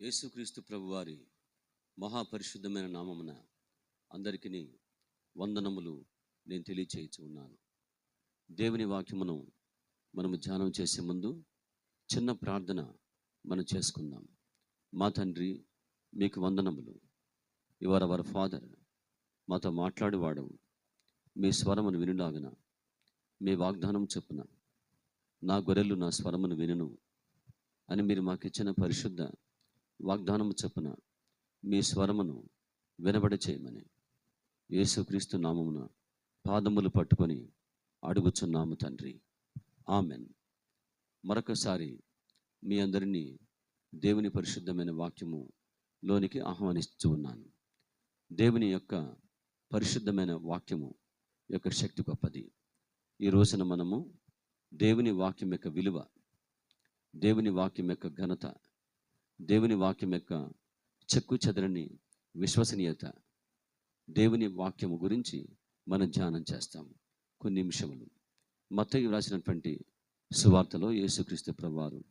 యేసుక్రీస్తు ప్రభువారి మహాపరిశుద్ధమైన నామమున అందరికీ వందనములు నేను తెలియచేయచ్చు ఉన్నాను. దేవుని వాక్యమును మనము ధ్యానం చేసే ముందు చిన్న ప్రార్థన మనం చేసుకుందాం. మా తండ్రి, మీకు వందనములు. You are our father. మాతో మాట్లాడేవాడు. మీ స్వరమును వినులాగన మీ వాగ్దానం చొప్పున నా గొర్రెలు నా స్వరమును వినును అని మీరు మాకు ఇచ్చిన పరిశుద్ధ వాగ్దానము చొప్పున మీ స్వరమును వినబడి చేయమని యేసుక్రీస్తు నామమున పాదములు పట్టుకొని అడుగుచున్నాము తండ్రి. ఆమెన్. మరొకసారి మీ అందరినీ దేవుని పరిశుద్ధమైన వాక్యము లోనికి ఆహ్వానిస్తూ ఉన్నాను. దేవుని యొక్క పరిశుద్ధమైన వాక్యము యొక్క శక్తి గొప్పది. ఈ రోజున మనము దేవుని వాక్యం యొక్క విలువ, దేవుని వాక్యం యొక్క ఘనత, దేవుని వాక్యం యొక్క చెక్కు చెదరని విశ్వసనీయత, దేవుని వాక్యము గురించి మనం ధ్యానం చేస్తాము కొన్ని నిమిషములు. మత్తయి రాసినటువంటి సువార్తలో యేసుక్రీస్తు ప్రభువారు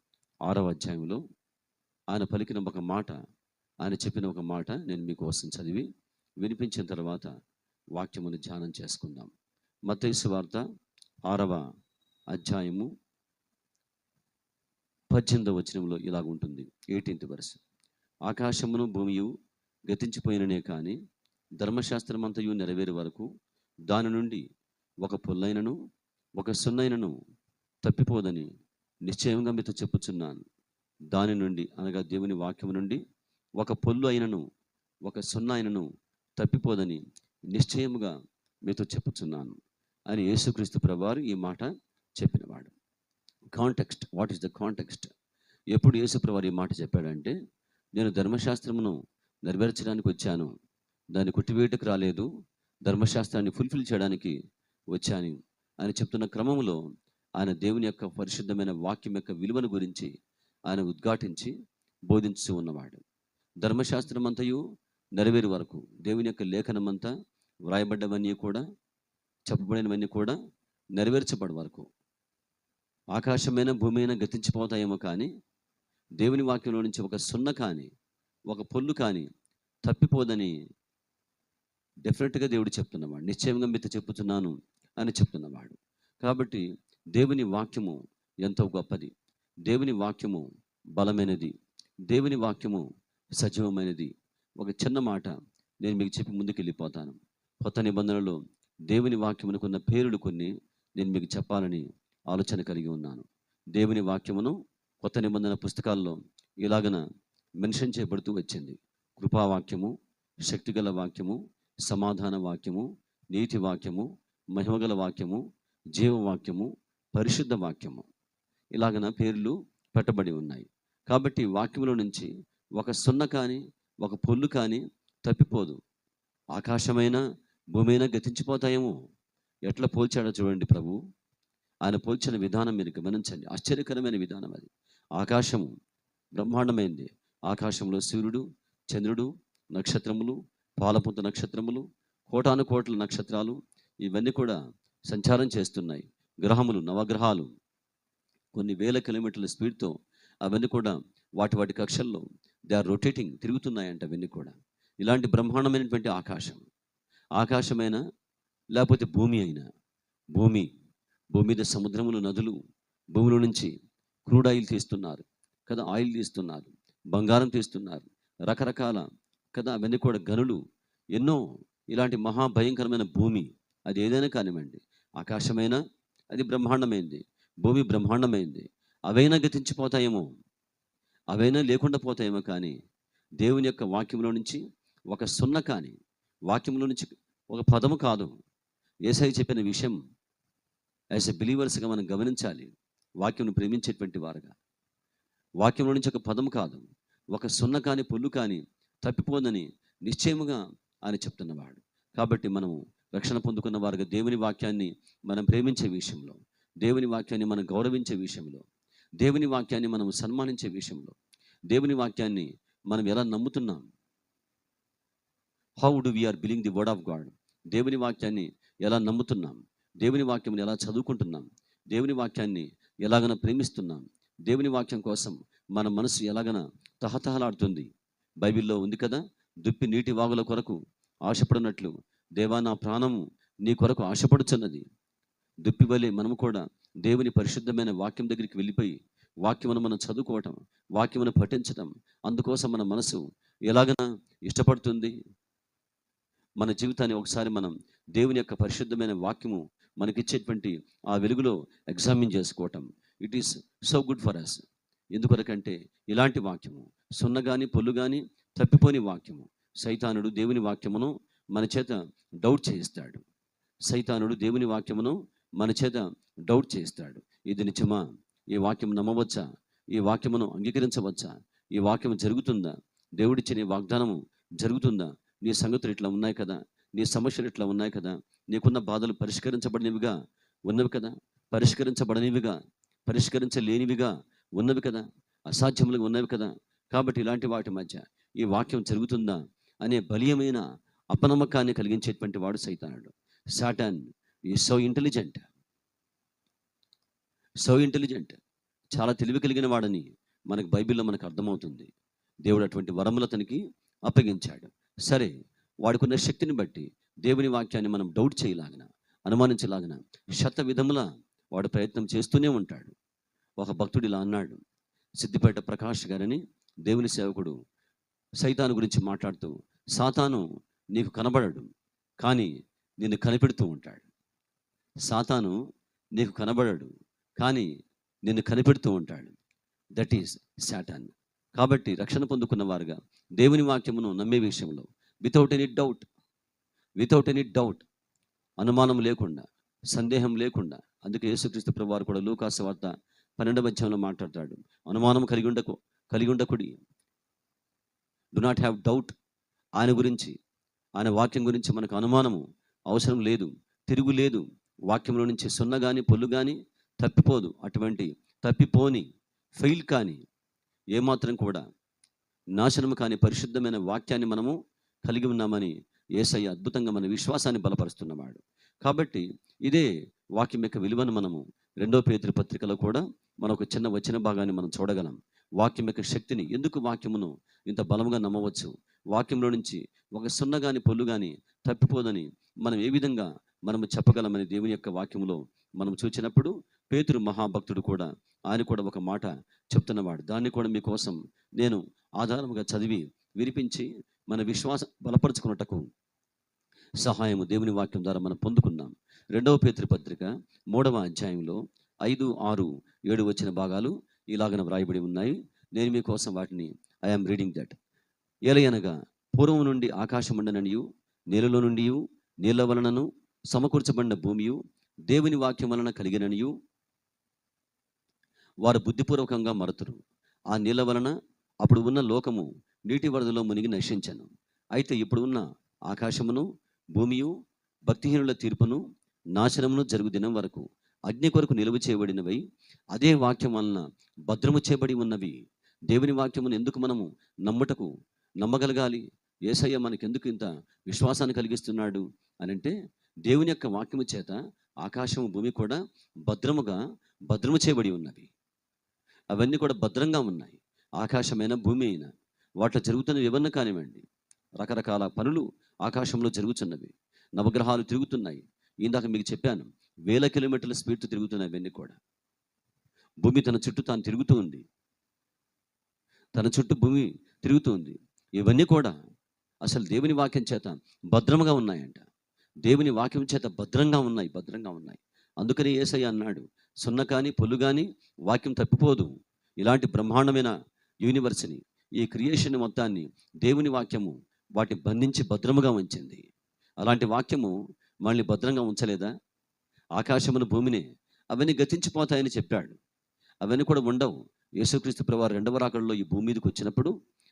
6వ అధ్యాయంలో ఆయన పలికిన ఒక మాట, ఆయన చెప్పిన ఒక మాట నేను మీకోసం చదివి వినిపించిన తర్వాత వాక్యమును ధ్యానం చేసుకుందాం. మత్తయి సువార్త 6వ అధ్యాయము 18వ వచనంలో ఇలాగ ఉంటుంది. 18th verse. ఆకాశమును భూమియు గతించిపోయిననే కానీ ధర్మశాస్త్రమంతయు నెరవేరు వరకు దాని నుండి ఒక పొల్లైనను ఒక సున్నైనను తప్పిపోదని నిశ్చయంగా మీతో చెప్పుచున్నాను. దాని నుండి అనగా దేవుని వాక్యము నుండి ఒక పొల్లు అయినను ఒక సున్న అయినను తప్పిపోదని నిశ్చయముగా మీతో చెప్పుచున్నాను అని యేసుక్రీస్తు ప్రభువారు ఈ మాట చెప్పినవాడు. Context, what is the context? ఎప్పుడు యేసు ప్రభువారు ఈ మాట చెప్పాడంటే, నేను ధర్మశాస్త్రమును నెరవేర్చడానికి వచ్చాను, దాన్ని కొట్టివేయటకు రాలేదు, ధర్మశాస్త్రాన్ని ఫుల్ఫిల్ చేయడానికి వచ్చాను అని చెప్తున్న క్రమంలో ఆయన దేవుని యొక్క పరిశుద్ధమైన వాక్యం యొక్క విలువను గురించి ఆయన ఉద్ఘాటించి బోధించుతూ ఉన్నవాడు. ధర్మశాస్త్రం అంతయు నెరవేరు వరకు దేవుని యొక్క లేఖనమంతా వ్రాయబడ్డవన్నీ కూడా, చెప్పబడినవన్నీ కూడా నెరవేర్చబడి వరకు ఆకాశమైన భూమైనా గతించిపోతాయేమో కానీ దేవుని వాక్యంలో నుంచి ఒక సున్న కానీ ఒక పొల్లు కానీ తప్పిపోదని డెఫినెట్గా దేవుడు చెప్తున్నవాడు. నిశ్చయంగా మీతో చెప్పుతున్నాను అని చెప్తున్నవాడు. కాబట్టి దేవుని వాక్యము ఎంతో గొప్పది, దేవుని వాక్యము బలమైనది, దేవుని వాక్యము సజీవమైనది. ఒక చిన్న మాట నేను మీకు చెప్పి ముందుకు వెళ్ళిపోతాను. కొత్త నిబంధనలో దేవుని వాక్యమునకున్న పేర్లు కొన్ని నేను మీకు చెప్పాలని ఆలోచన కలిగి ఉన్నాను. దేవుని వాక్యమును కొత్త నిబంధన పుస్తకాల్లో ఇలాగన మెన్షన్ చేయబడుతూ వచ్చింది. కృపావాక్యము, శక్తిగల వాక్యము, సమాధాన వాక్యము, నీతి వాక్యము, మహిమగల వాక్యము, జీవవాక్యము, పరిశుద్ధ వాక్యము, ఇలాగన పేర్లు పెట్టబడి ఉన్నాయి. కాబట్టి వాక్యములో నుంచి ఒక సున్న కానీ ఒక పొల్లు కానీ తప్పిపోదు. ఆకాశమైన భూమైనా గతించిపోతాయేమో. ఎట్లా పోల్చాడో చూడండి ప్రభు. ఆయన పోల్చిన విధానం మీరు గమనించండి. ఆశ్చర్యకరమైన విధానం అది. ఆకాశము బ్రహ్మాండమైంది. ఆకాశంలో సూర్యుడు, చంద్రుడు, నక్షత్రములు, పాలపుంత నక్షత్రములు, కోటాను కోట్ల నక్షత్రాలు ఇవన్నీ కూడా సంచారం చేస్తున్నాయి. గ్రహములు, నవగ్రహాలు కొన్ని వేల కిలోమీటర్ల స్పీడ్తో అవన్నీ కూడా వాటి కక్షల్లో దే ఆర్ రొటేటింగ్, తిరుగుతున్నాయంట అవన్నీ కూడా. ఇలాంటి బ్రహ్మాండమైనటువంటి ఆకాశమైన లేకపోతే భూమి అయినా, భూమి మీద సముద్రములు, నదులు, భూమిలో నుంచి క్రూడ్ ఆయిల్ తీస్తున్నారు కదా, ఆయిల్ తీస్తున్నారు, బంగారం తీస్తున్నారు, రకరకాల కదా, అవన్నీ కూడా గనులు ఎన్నో. ఇలాంటి మహాభయంకరమైన భూమి అది ఏదైనా కానివ్వండి, ఆకాశమైనా అది బ్రహ్మాండమైంది, భూమి బ్రహ్మాండమైంది. అవైనా గతించిపోతాయేమో, అవైనా లేకుండా పోతాయేమో, కానీ దేవుని యొక్క వాక్యంలో నుంచి ఒక సున్న కానీ, వాక్యంలో నుంచి ఒక పదము కాదు. యేసయ్య చెప్పిన విషయం యాజ్ ఎ బిలీవర్స్గా మనం గమనించాలి. వాక్యంను ప్రేమించేటువంటి వారుగా వాక్యంలో నుంచి ఒక పదం కాదు, ఒక సున్న కానీ పొల్లు కానీ తప్పిపోదని నిశ్చయముగా ఆయన చెప్తున్నవాడు. కాబట్టి మనము రక్షణ పొందుకున్న వారుగా దేవుని వాక్యాన్ని మనం ప్రేమించే విషయంలో, దేవుని వాక్యాన్ని మనం గౌరవించే విషయంలో, దేవుని వాక్యాన్ని మనం సన్మానించే విషయంలో, దేవుని వాక్యాన్ని మనం ఎలా నమ్ముతున్నాం, how do we are believing the word of God, దేవుని వాక్యాన్ని ఎలా నమ్ముతున్నాం, దేవుని వాక్యాన్ని ఎలా చదువుకుంటున్నాం, దేవుని వాక్యాన్ని ఎలాగైనా ప్రేమిస్తున్నాం, దేవుని వాక్యం కోసం మన మనసు ఎలాగన తహతహలాడుతుంది. బైబిల్లో ఉంది కదా, దుప్పి నీటి వాగుల కొరకు ఆశపడినట్లు దేవా నా ప్రాణము నీ కొరకు ఆశపడుచున్నది. దుప్పి వలె మనము కూడా దేవుని పరిశుద్ధమైన వాక్యం దగ్గరికి వెళ్ళిపోయి వాక్యమును మనం చదువుకోవటం, వాక్యమును పఠించటం, అందుకోసం మన మనసు ఎలాగన ఇష్టపడుతుంది. మన జీవితాన్ని ఒకసారి మనం దేవుని యొక్క పరిశుద్ధమైన వాక్యము మనకిచ్చేటువంటి ఆ వెలుగులో ఎగ్జామిన్ చేసుకోవటం. It is so good for us. ఎందుకొరకంటే ఇలాంటి వాక్యము సున్న కానీ పొల్లు కానీ తప్పిపోని వాక్యము. సైతానుడు దేవుని వాక్యమును మన చేత డౌట్ చేయిస్తాడు. సైతానుడు దేవుని వాక్యమును మన చేత డౌట్ చేయిస్తాడు. ఇది నిజమా? ఈ వాక్యం నమ్మవచ్చా? ఈ వాక్యమును అంగీకరించవచ్చా? ఈ వాక్యం జరుగుతుందా? దేవుడిచ్చిన వాగ్దానము జరుగుతుందా? నీ సంగతులు ఇట్లా ఉన్నాయి కదా, నీ సమస్యలు ఇట్లా ఉన్నాయి కదా, నీకున్న బాధలు పరిష్కరించబడినవిగా ఉన్నవి కదా, పరిష్కరించబడనివిగా, పరిష్కరించలేనివిగా ఉన్నవి కదా, అసాధ్యములుగా ఉన్నవి కదా. కాబట్టి ఇలాంటి వాటి మధ్య ఈ వాక్యం జరుగుతుందా అనే బలీయమైన అపనమ్మకాన్ని కలిగించేటువంటి వాడు సైతానుడు. Satan is so intelligent, so intelligent, చాలా తెలివి కలిగిన వాడని మనకు బైబిల్లో మనకు అర్థమవుతుంది. దేవుడు అటువంటి వరములు అతనికి అప్పగించాడు. సరే, వాడుకున్న శక్తిని బట్టి దేవుని వాక్యాన్ని మనం డౌట్ చేయలాగిన, అనుమానించలాగిన శత విధముల వాడు ప్రయత్నం చేస్తూనే ఉంటాడు. ఒక భక్తుడు ఇలా అన్నాడు. సిద్దిపేట ప్రకాష్ గారని దేవుని సేవకుడు సైతాను గురించి మాట్లాడుతూ, సాతాను నీకు కనబడడు కానీ నిన్ను కనిపెడుతూ ఉంటాడు. సాతాను నీకు కనబడడు కానీ నిన్ను కనిపెడుతూ ఉంటాడు. That is Satan. కాబట్టి రక్షణ పొందుకున్న వారుగా దేవుని వాక్యమును నమ్మే విషయంలో వితౌట్ ఎనీ డౌట్, అనుమానం లేకుండా, సందేహం లేకుండా. అందుకే యేసుక్రీస్తు ప్రభువారు కూడా లూకా సువార్త 12వ అధ్యాయంలో మాట్లాడతాడు. అనుమానం కలిగి ఉండకుడి. Do not have doubt. ఆయన గురించి, ఆయన వాక్యం గురించి మనకు అనుమానము అవసరం లేదు, తిరుగు లేదు. వాక్యంలో నుంచి సున్న కానీ పొల్లు కానీ తప్పిపోదు. అటువంటి తప్పిపోని, ఫెయిల్ కానీ, ఏమాత్రం కూడా నాశనము కాని పరిశుద్ధమైన వాక్యాన్ని మనము కలిగి ఉన్నామని యేసయ్య అద్భుతంగా మన విశ్వాసాన్ని బలపరుస్తున్నవాడు. కాబట్టి ఇదే వాక్యం యొక్క విలువను మనము 2 పేతురు పత్రికలో కూడా మనం ఒక చిన్న వచన భాగాన్ని మనం చూడగలం. వాక్యం యొక్క శక్తిని, ఎందుకు వాక్యమును ఇంత బలంగా నమ్మవచ్చు, వాక్యంలో నుంచి ఒక సున్న కానీ పొల్లు కానీ తప్పిపోదని మనం ఏ విధంగా మనము చెప్పగలమని దేవుని యొక్క వాక్యములో మనం చూసినప్పుడు పేతురు మహాభక్తుడు కూడా, ఆయన కూడా ఒక మాట చెప్తున్నవాడు. దాన్ని కూడా మీకోసం నేను ఆధారముగా చదివి వినిపించి మన విశ్వాసం బలపరుచుకున్నటకు సహాయము దేవుని వాక్యం ద్వారా మనం పొందుకున్నాం. 2వ పేతురు పత్రిక 3వ అధ్యాయంలో 5, 6, 7 వచ్చిన భాగాలు ఇలాగన వ్రాయబడి ఉన్నాయి. నేను మీకోసం వాటిని ఐఎమ్ రీడింగ్ దట్. ఏలయనగా పూర్వం నుండి ఆకాశమండననియు, నీళ్ళలో నుండి, నీళ్ళ వలనను సమకూర్చబడిన భూమియు దేవుని వాక్యం వలన కలిగిననియు వారు బుద్ధిపూర్వకంగా మరతురు. ఆ నీళ్ళ వలన అప్పుడు ఉన్న లోకము నీటి వరదలో మునిగి నశించను. అయితే ఇప్పుడు ఉన్న ఆకాశమును భూమియు భక్తిహీనుల తీర్పును నాశనమును జరుగు దినం వరకు అగ్ని కొరకు నిలువ చేయబడినవై అదే వాక్యం వలన భద్రము చేయబడి ఉన్నవి. దేవుని వాక్యమును ఎందుకు మనము నమ్మగలగాలి? యేసయ్య మనకెందుకు ఇంత విశ్వాసాన్ని కలిగిస్తున్నాడు అని అంటే, దేవుని యొక్క వాక్యము చేత ఆకాశము భూమి కూడా భద్రము చేయబడి ఉన్నవి. అవన్నీ కూడా భద్రంగా ఉన్నాయి. ఆకాశమైన భూమి అయినా వాటిలో జరుగుతున్నవి ఏమన్నా కానివ్వండి, రకరకాల పనులు ఆకాశంలో జరుగుతున్నవి. నవగ్రహాలు తిరుగుతున్నాయి. ఇందాక మీకు చెప్పాను, 1000 కిలోమీటర్ల స్పీడ్తో తిరుగుతున్నాయి. అవన్నీ కూడా భూమి తన చుట్టూ తాను తిరుగుతూ ఉంది. తన చుట్టూ భూమి తిరుగుతూ ఉంది. ఇవన్నీ కూడా అసలు దేవుని వాక్యం చేత భద్రంగా ఉన్నాయంట. దేవుని వాక్యం చేత భద్రంగా ఉన్నాయి. అందుకని యేసయ్య అన్నాడు, సున్న కానీ పొల్లు కానీ వాక్యం తప్పిపోదు. ఇలాంటి బ్రహ్మాండమైన యూనివర్స్ని, ఈ క్రియేషన్ మొత్తాన్ని దేవుని వాక్యము వాటిని బంధించి భద్రముగా ఉంచింది. అలాంటి వాక్యము మళ్ళీ భద్రంగా ఉంచలేదా? ఆకాశమును భూమిని అవన్నీ గతించిపోతాయని చెప్పాడు. అవన్నీ కూడా ఉండవు. యేసుక్రీస్తు ప్రభువారు 2వ రాకడలో ఈ భూమి మీదకి వచ్చినప్పుడు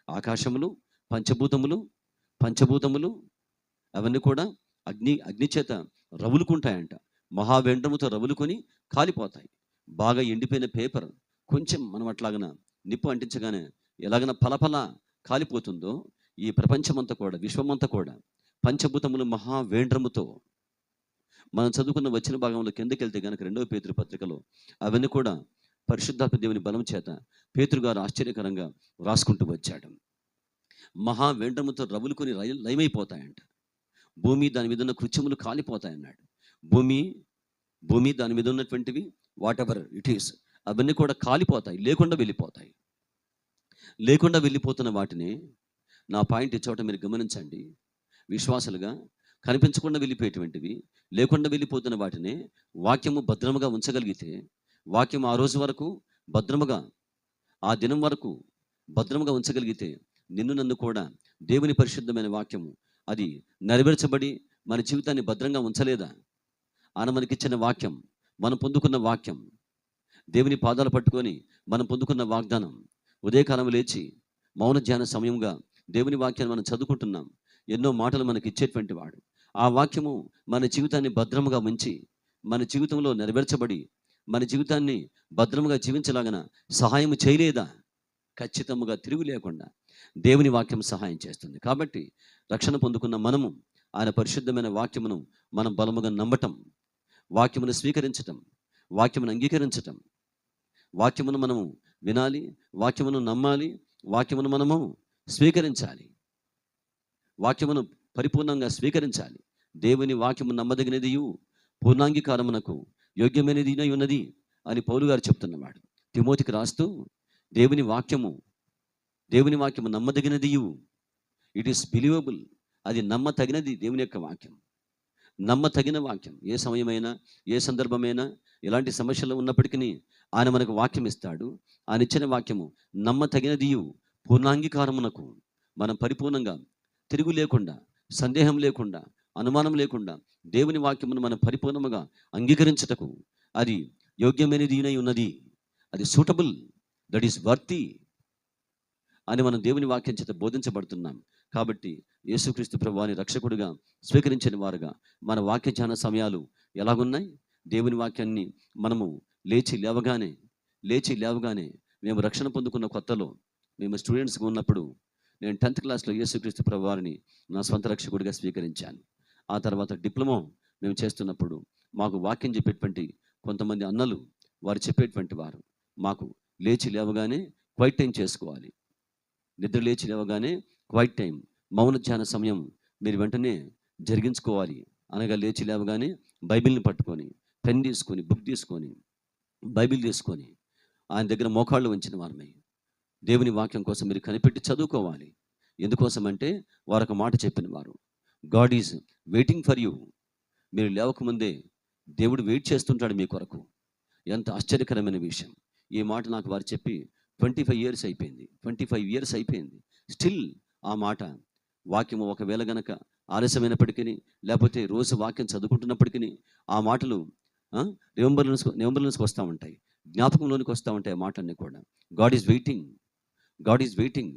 ఆకాశములు, పంచభూతములు అవన్నీ కూడా అగ్ని చేత రవులుకుంటాయంట. మహావేండ్రముతో రవులుకొని కాలిపోతాయి. బాగా ఎండిపోయిన పేపర్ కొంచెం మనం అట్లాగన నిప్పు అంటించగానే ఎలాగన పలపల కాలిపోతుందో, ఈ ప్రపంచమంతా కూడా, విశ్వమంతా కూడా పంచభూతములు మహావేండ్రముతో, మనం చదువుకున్న వచ్చిన భాగంలో కిందకి వెళ్తే కనుక 2వ పేతురు పత్రికలో అవన్నీ కూడా పరిశుద్ధాత్మ దేవుని బలం చేత పేతురు గారు ఆశ్చర్యకరంగా రాసుకుంటూ వచ్చాడు. మహా వెండ్రముతో రవులుకొని లయమైపోతాయంట. భూమి దాని మీద ఉన్న కృత్యములు కాలిపోతాయన్నాడు. భూమి దాని మీద ఉన్నటువంటివి వాట్ ఎవర్ ఇట్ ఈస్ అవన్నీ కూడా కాలిపోతాయి, లేకుండా వెళ్ళిపోతాయి. లేకుండా వెళ్ళిపోతున్న వాటిని, నా పాయింట్ ఈ చోట మీరు గమనించండి, విశ్వాసులుగా కనిపించకుండా వెళ్ళిపోయేటువంటివి, లేకుండా వెళ్ళిపోతున్న వాటిని వాక్యము భద్రముగా ఉంచగలిగితే, వాక్యం ఆ రోజు వరకు భద్రముగా, ఆ దినం వరకు భద్రముగా ఉంచగలిగితే, నిన్ను నన్ను కూడా దేవుని పరిశుద్ధమైన వాక్యము అది నెరవేర్చబడి మన జీవితాన్ని భద్రంగా ఉంచలేదా? ఆయన మనకిచ్చిన వాక్యం, మనం పొందుకున్న వాక్యం, దేవుని పాదాలు పట్టుకొని మనం పొందుకున్న వాగ్దానం, ఉదయకాలం లేచి మౌన ధ్యాన సమయంగా దేవుని వాక్యాన్ని మనం చదువుకుంటున్నాం. ఎన్నో మాటలు మనకి ఇచ్చేటువంటి వాడు. ఆ వాక్యము మన జీవితాన్ని భద్రముగా ఉంచి, మన జీవితంలో నెరవేర్చబడి, మన జీవితాన్ని భద్రముగా జీవించలాగన సహాయం చేయలేదా? ఖచ్చితంగా తిరుగు లేకుండా దేవుని వాక్యం సహాయం చేస్తుంది. కాబట్టి రక్షణ పొందుకున్న మనము ఆయన పరిశుద్ధమైన వాక్యమును మనం బలముగా నమ్మటం, వాక్యమును స్వీకరించటం, వాక్యమును అంగీకరించటం, వాక్యమును మనము వినాలి, వాక్యమును నమ్మాలి, వాక్యమును మనము స్వీకరించాలి, వాక్యమును పరిపూర్ణంగా స్వీకరించాలి. దేవుని వాక్యము నమ్మదగినదియు పూర్ణాంగీకారమునకు యోగ్యమైనది ఉన్నది అని పౌలు గారు చెప్తున్నవాడు. తిమోతికి రాస్తూ దేవుని వాక్యము నమ్మదగినదియు, ఇట్ ఈస్ బిలీవబుల్, అది నమ్మతగినది. దేవుని యొక్క వాక్యం నమ్మతగిన వాక్యం. ఏ సమయమైనా, ఏ సందర్భమైనా, ఎలాంటి సమస్యలు ఉన్నప్పటికీ ఆయన మనకు వాక్యం ఇస్తాడు. ఆయన ఇచ్చిన వాక్యము నమ్మతగినదియు పూర్ణాంగీకారమునకు, మనం పరిపూర్ణంగా తిరుగు లేకుండా, సందేహం లేకుండా, అనుమానం లేకుండా దేవుని వాక్యమును మనం పరిపూర్ణముగా అంగీకరించుటకు అది యోగ్యమైనది ఉన్నది, అది సూటబుల్, దట్ ఈస్ వర్తి అని మనం దేవుని వాక్యం చేత బోధించబడుతున్నాం. కాబట్టి యేసుక్రీస్తు ప్రభువాని రక్షకుడిగా స్వీకరించిన వారుగా మన వాక్య ధ్యాన సమయాలు ఎలాగున్నాయి? దేవుని వాక్యాన్ని మనము లేచి లేవగానే మేము రక్షణ పొందుకున్న కొత్తలో, మేము స్టూడెంట్స్గా ఉన్నప్పుడు, నేను 10th క్లాస్లో యేసుక్రీస్తు ప్రభువారిని నా స్వంత రక్షకుడిగా స్వీకరించాను. ఆ తర్వాత డిప్లొమా మేము చేస్తున్నప్పుడు మాకు వాక్యం చెప్పేటువంటి కొంతమంది అన్నలు, వారు చెప్పేటువంటి వారు, మాకు లేచి లేవగానే క్వైట్ టైం చేసుకోవాలి, నిద్ర లేచి లేవగానే క్వైట్ టైం, మౌన ధ్యాన సమయం మీరు వెంటనే జరిగించుకోవాలి అనగా, లేచి లేవగానే బైబిల్ని పట్టుకొని, పెన్ తీసుకొని, బుక్ తీసుకొని, బైబిల్ తీసుకొని ఆయన దగ్గర మోకాళ్ళు ఉంచిన వారమై దేవుని వాక్యం కోసం మీరు కనిపెట్టి చదువుకోవాలి. ఎందుకోసమంటే వారు ఒక మాట చెప్పిన వారు, God is waiting for you. మీరు లేవకముందే దేవుడు వెయిట్ చేస్తుంటాడు మీ కొరకు. ఎంత ఆశ్చర్యకరమైన విషయం. ఈ మాట నాకు వారు చెప్పి 25 ఇయర్స్ అయిపోయింది. స్టిల్ ఆ మాట, వాక్యము ఒకవేళ గనక ఆలస్యమైనప్పటికీ, లేకపోతే రోజు వాక్యం చదువుకుంటున్నప్పటికీ ఆ మాటలు రిమెంబర్లోనికి వస్తూ ఉంటాయి, జ్ఞాపకంలోనికి వస్తూ ఉంటాయి ఆ మాటలన్నీ కూడా. God is waiting.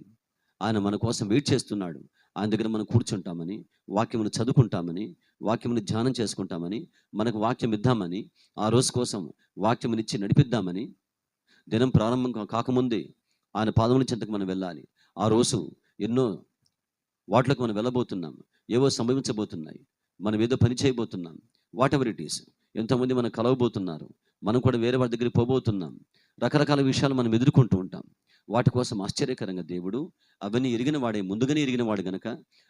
ఆయన మన కోసం వెయిట్ చేస్తున్నాడు. ఆయన దగ్గర మనం కూర్చుంటామని, వాక్యమును చదువుకుంటామని, వాక్యమును ధ్యానం చేసుకుంటామని, మనకు వాక్యం ఇద్దామని, ఆ రోజు కోసం వాక్యమునిచ్చి నడిపిద్దామని, దినం ప్రారంభం కాకముందే ఆయన పాదముల చెంతకు మనం వెళ్ళాలి. ఆ రోజు ఎన్నో వాటిలకు మనం వెళ్ళబోతున్నాం, ఏవో సంభవించబోతున్నాయి, మనం ఏదో పని చేయబోతున్నాం, వాట్ ఎవర్ ఇట్ ఈస్. ఎంతోమంది మనం కలవబోతున్నారు, మనం కూడా వేరే వారి దగ్గరికి పోబోతున్నాం. రకరకాల విషయాలు మనం ఎదుర్కొంటూ ఉంటాం. వాటి కోసం ఆశ్చర్యకరంగా దేవుడు అవన్నీ ముందుగానే ఎరిగిన వాడు గనక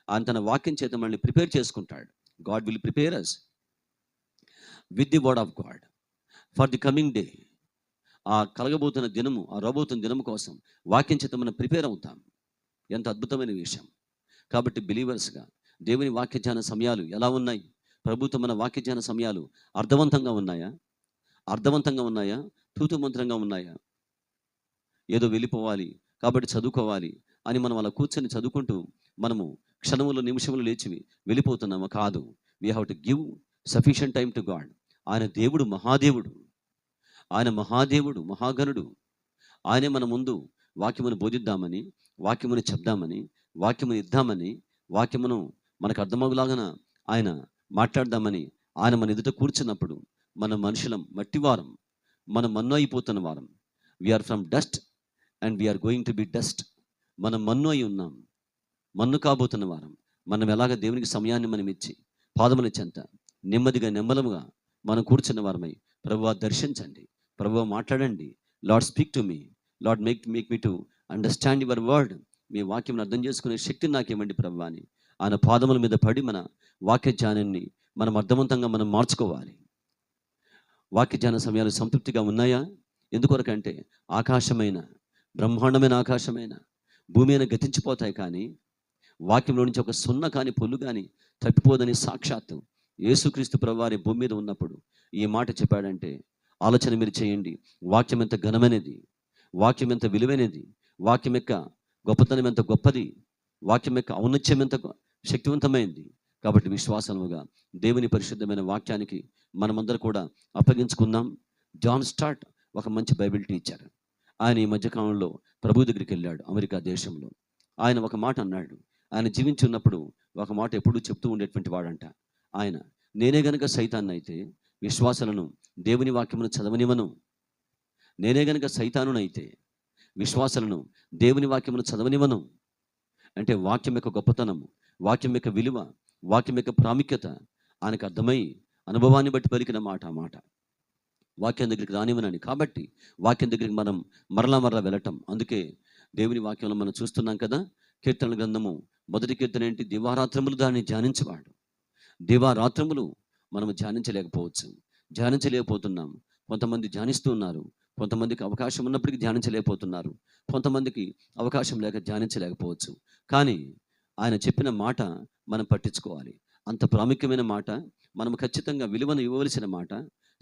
ఆయన తన వాక్యం చేత మనల్ని ప్రిపేర్ చేసుకుంటాడు. God will prepare us with the word of God for the coming day. ఆ కలగబోతున్న దినము, ఆ రాబోతున్న దినము కోసం వాక్యం చేత మనం ప్రిపేర్ అవుతాం. ఎంత అద్భుతమైన విషయం. కాబట్టి బిలీవర్స్గా దేవుని వాక్యధ్యాన సమయాలు ఎలా ఉన్నాయి? ప్రభుత్వం మన వాక్యధ్యాన సమయాలు అర్థవంతంగా ఉన్నాయా? తూతు మంత్రంగా ఉన్నాయా? ఏదో వెళ్ళిపోవాలి కాబట్టి చదువుకోవాలి అని మనం అలా కూర్చొని చదువుకుంటూ మనము క్షణములు నిమిషములు లేచి వెళ్ళిపోతున్నామా? కాదు. We have to give sufficient time to God. ఆయన దేవుడు, మహాదేవుడు, మహాగణుడు. ఆయనే మన ముందు వాక్యమును బోధిద్దామని, వాక్యమును చెప్దామని, వాక్యమును ఇద్దామని, వాక్యమును మనకు అర్థమవులాగా ఆయన మాట్లాడదామని ఆయన మన ఎదుట కూర్చున్నప్పుడు, మన మనుషులం, మట్టివారం, మనం మన్ను అయిపోతున్న వారం. We are from dust and we are going to be dust. మనం మన్ను అయి ఉన్నాం, మన్ను కాబోతున్న వారం. మనం ఎలాగ దేవునికి సమయాన్ని మనం ఇచ్చి పాదముల చెంత నెమ్మదిగా నెమ్మలముగా మనం కూర్చున్న వారమై, ప్రభువా దర్శించండి, ప్రభువా మాట్లాడండి, lord speak to me, lord make me to understand your word. మీ వాక్యం అర్థం చేసుకునే శక్తిని నాకు ఇవ్వండి ప్రభువా అని ఆయన పాదముల మీద పడి మన వాక్య జ్ఞానాన్ని మనం అర్థవంతంగా మనం మార్చుకోవాలి. వాక్య జ్ఞాన సమయాలు సంతృప్తిగా ఉన్నాయా? ఎందుకొరకంటే ఆకాశమైన, బ్రహ్మాండమైన ఆకాశమైన, భూమి అయినా గతించిపోతాయి, కానీ వాక్యంలో నుంచి ఒక సున్న కానీ పొల్లు కానీ తప్పిపోదని సాక్షాత్తు యేసుక్రీస్తు ప్రభువారి భూమి మీద ఉన్నప్పుడు ఈ మాట చెప్పాడంటే ఆలోచన మీరు చేయండి. వాక్యం ఎంత ఘనమైనది, వాక్యం ఎంత విలువైనది, వాక్యం యొక్క గొప్పతనం ఎంత గొప్పది, వాక్యం యొక్క ఔన్నత్యం ఎంత శక్తివంతమైంది. కాబట్టి విశ్వాసముగా దేవుని పరిశుద్ధమైన వాక్యానికి మనమందరూ కూడా అప్పగించుకుందాం. జాన్ స్టార్ట్ ఒక మంచి బైబిల్ టీచర్. ఆయన ఈ మధ్యకాలంలో ప్రభు దగ్గరికి వెళ్ళాడు అమెరికా దేశంలో. ఆయన ఒక మాట అన్నాడు. ఆయన జీవించి ఉన్నప్పుడు ఒక మాట ఎప్పుడూ చెప్తూ ఉండేటువంటి వాడంట. ఆయన, నేనే గనక సైతాన్ని అయితే విశ్వాసాలను దేవుని వాక్యమును చదవనివ్వను. నేనే గనక సైతానునైతే విశ్వాసాలను దేవుని వాక్యమును చదవనివ్వను. అంటే వాక్యం యొక్క గొప్పతనము, వాక్యం యొక్క విలువ, వాక్యం యొక్క ప్రాముఖ్యత ఆయనకు అర్థమై అనుభవాన్ని బట్టి పలికిన మాట ఆ మాట. వాక్యం దగ్గరికి రానివ్వనని. కాబట్టి వాక్యం దగ్గరికి మనం మరలా వెళ్ళటం. అందుకే దేవుని వాక్యంలో మనం చూస్తున్నాం కదా, కీర్తనల గ్రంథము 1వ కీర్తన ఏంటి? దివారాత్రములు దాన్ని ధ్యానించేవాడు. దివారాత్రములు మనము ధ్యానించలేకపోతున్నాం. కొంతమంది ధ్యానిస్తూ ఉన్నారు, కొంతమందికి అవకాశం ఉన్నప్పటికీ ధ్యానించలేకపోతున్నారు, కొంతమందికి అవకాశం లేక ధ్యానించలేకపోవచ్చు. కానీ ఆయన చెప్పిన మాట మనం పట్టించుకోవాలి. అంత ప్రాముఖ్యమైన మాట, మనం ఖచ్చితంగా విలువను ఇవ్వవలసిన మాట.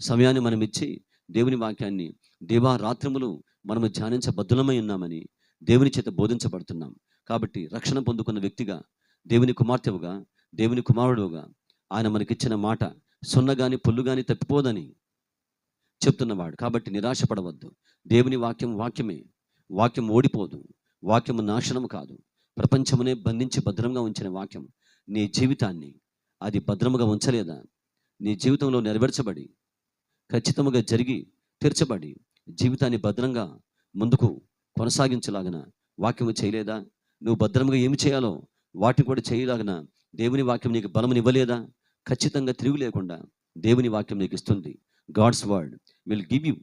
సమయాన్ని మనం ఇచ్చి దేవుని వాక్యాన్ని దివారాత్రములు మనము ధ్యానించబద్ధులమై ఉన్నామని దేవుని చేత బోధించబడుతున్నాం. కాబట్టి రక్షణ పొందుకున్న వ్యక్తిగా, దేవుని కుమార్తెవుగా, దేవుని కుమారుడుగా ఆయన మనకిచ్చిన మాట సున్న కానీ పొల్లు కానీ తప్పిపోదని చెప్తున్నవాడు. కాబట్టి నిరాశపడవద్దు. దేవుని వాక్యం వాక్యమే. వాక్యం ఓడిపోదు, వాక్యము నాశనము కాదు. ప్రపంచమునే బంధించి భద్రంగా ఉంచిన వాక్యం నీ జీవితాన్ని అది భద్రముగా ఉంచలేదా? నీ జీవితంలో నెరవేర్చబడి ఖచ్చితంగా జరిగి తీర్చబడి జీవితాన్ని భద్రంగా ముందుకు కొనసాగించలాగన వాక్యము చేయలేదా? నువ్వు భద్రంగా ఏమి చేయాలో వాటిని కూడా చేయలాగన దేవుని వాక్యం నీకు బలమునివ్వలేదా? ఖచ్చితంగా తిరుగు లేకుండా దేవుని వాక్యం నీకు ఇస్తుంది. God's word will give you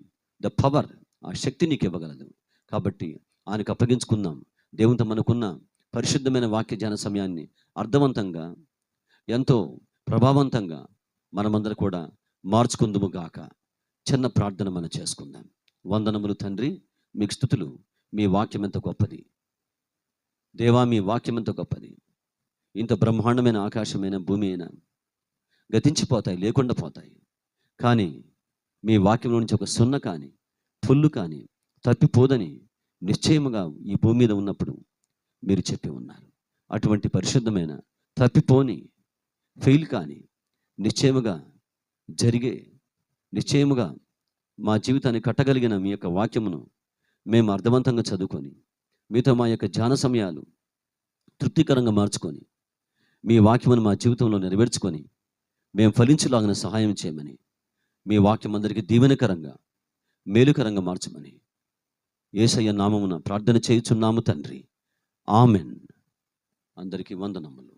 the power. ఆ శక్తి నీకు ఇవ్వగలదు. కాబట్టి ఆయనకు అప్పగించుకుందాం. దేవునితో మనకున్న పరిశుద్ధమైన వాక్య ధ్యాన సమయాన్ని అర్థవంతంగా, ఎంతో ప్రభావవంతంగా మనమందరూ కూడా మార్చుకుందుము గాక. చిన్న ప్రార్థన మనం చేసుకుందాం. వందనములు తండ్రి, మీకు స్తుతులు. మీ వాక్యం ఎంత గొప్పది దేవా, మీ వాక్యం ఎంత గొప్పది. ఇంత బ్రహ్మాండమైన ఆకాశమైన భూమి అయినా గతించిపోతాయి, లేకుండా పోతాయి. కానీ మీ వాక్యం నుంచి ఒక సున్న కానీ పొల్లు కానీ తప్పిపోదని నిశ్చయముగా ఈ భూమి మీద ఉన్నప్పుడు మీరు చెప్పి ఉన్నారు. అటువంటి పరిశుద్ధమైన, తప్పిపోని, ఫెయిల్ కానీ, నిశ్చయముగా జరిగే, నిశ్చయముగా మా జీవితాన్ని కట్టగలిగిన మీ యొక్క వాక్యమును మేము అర్థవంతంగా చదువుకొని మీతో మా యొక్క ధ్యాన సమయాలు తృప్తికరంగా మార్చుకొని మీ వాక్యమును మా జీవితంలో నెరవేర్చుకొని మేము ఫలించులాగిన సహాయం చేయమని, మీ వాక్యం అందరికీ దీవెనకరంగా, మేలుకరంగా మార్చమని యేసయ్య నామమున ప్రార్థన చేయుచున్నాము తండ్రి. ఆమెన్. అందరికీ వందనములు.